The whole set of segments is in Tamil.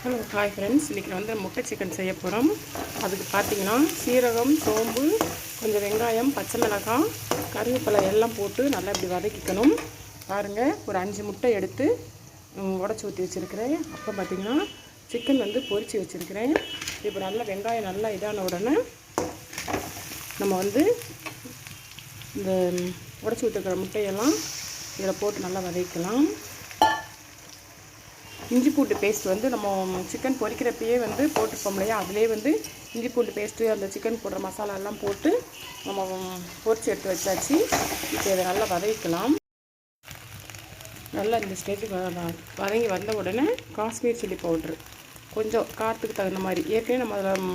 ஹலோ ஹாய் ஃப்ரெண்ட்ஸ், இன்றைக்கி வந்து முட்டை சிக்கன் செய்ய போகிறோம். அதுக்கு பார்த்தீங்கன்னா சீரகம், சோம்பு, கொஞ்சம் வெங்காயம், பச்சை மிளகாய், கருவேப்பிலை எல்லாம் போட்டு நல்லா இப்படி வதக்கிக்கணும். பாருங்கள், ஒரு 5 முட்டை எடுத்து உடச்சி ஊற்றி வச்சுருக்கிறேன். அப்புறம் பார்த்திங்கன்னா சிக்கன் வந்து பொரித்து வச்சுருக்கிறேன். இப்போ நல்லா வெங்காயம் நல்லா இதான உடனே நம்ம வந்து இந்த உடச்சி ஊற்றிருக்கிற முட்டையெல்லாம் இதில் போட்டு நல்லா வதக்கலாம். இஞ்சி பூண்டு பேஸ்ட் வந்து நம்ம சிக்கன் பொரிக்கிறப்பயே வந்து போட்டுப்போம் இல்லையா, அதிலே வந்து இஞ்சி பூண்டு பேஸ்ட்டு அந்த சிக்கன் போடுற மசாலாலாம் போட்டு நம்ம பொரித்து எடுத்து வச்சாச்சு. இப்போ இதை நல்லா வதக்கலாம். நல்லா இந்த ஸ்டேஜுக்கு வதங்கி வந்த உடனே காஷ்மீர் சில்லி பவுட்ரு கொஞ்சம் காரத்துக்கு தகுந்த மாதிரி, ஏற்கனவே நம்ம அதில்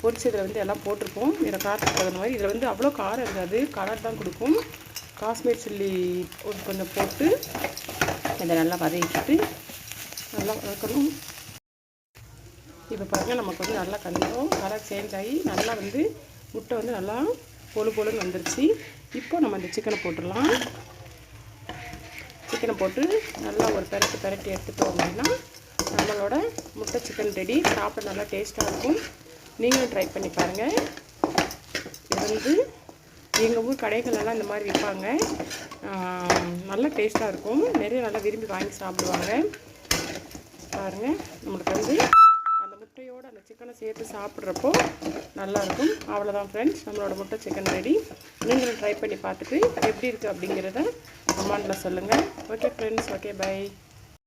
பொரிச்சதில் வந்து எல்லாம் போட்டிருப்போம். இதில் காரத்துக்கு தகுந்த மாதிரி, இதில் வந்து அவ்வளோ காரம் இருக்காது, கலர் தான் கொடுக்கும். காஷ்மீர் சில்லி கொஞ்சம் போட்டு இதை நல்லா வதக்கிட்டு நல்லா வதக்கணும். இப்போ பாருங்கள், நமக்கு வந்து நல்லா கொஞ்சம் கலர் சேஞ்ச் ஆகி நல்லா வந்து முட்டை வந்து நல்லா பொழுன்னு வந்துருச்சு. இப்போ நம்ம இந்த சிக்கனை போட்டுடலாம். சிக்கனை போட்டு நல்லா ஒரு பெரட்டி எடுத்துட்டோம் அப்படின்னா நம்மளோட முட்டை சிக்கன் ரெடி. சாப்பிட நல்லா டேஸ்ட்டாக இருக்கும். நீங்களும் ட்ரை பண்ணி பாருங்கள். இது வந்து எங்கள் ஊர் கடைகளெல்லாம் இந்த மாதிரி விற்பாங்க. நல்லா டேஸ்ட்டாக இருக்கும். நிறைய நல்லா விரும்பி வாங்கி சாப்பிடுவாங்க. பாருங்கள், நம்மளுக்கு வந்து அந்த முட்டையோடு அந்த சிக்கனை சேர்த்து சாப்பிட்றப்போ நல்லாயிருக்கும். அவ்வளோதான் ஃப்ரெண்ட்ஸ், நம்மளோட முட்டை சிக்கன் ரெடி. நீங்களும் ட்ரை பண்ணி பார்த்துட்டு எப்படி இருக்குது அப்படிங்கிறத கமெண்டில் சொல்லுங்கள். Okay friends, okay bye.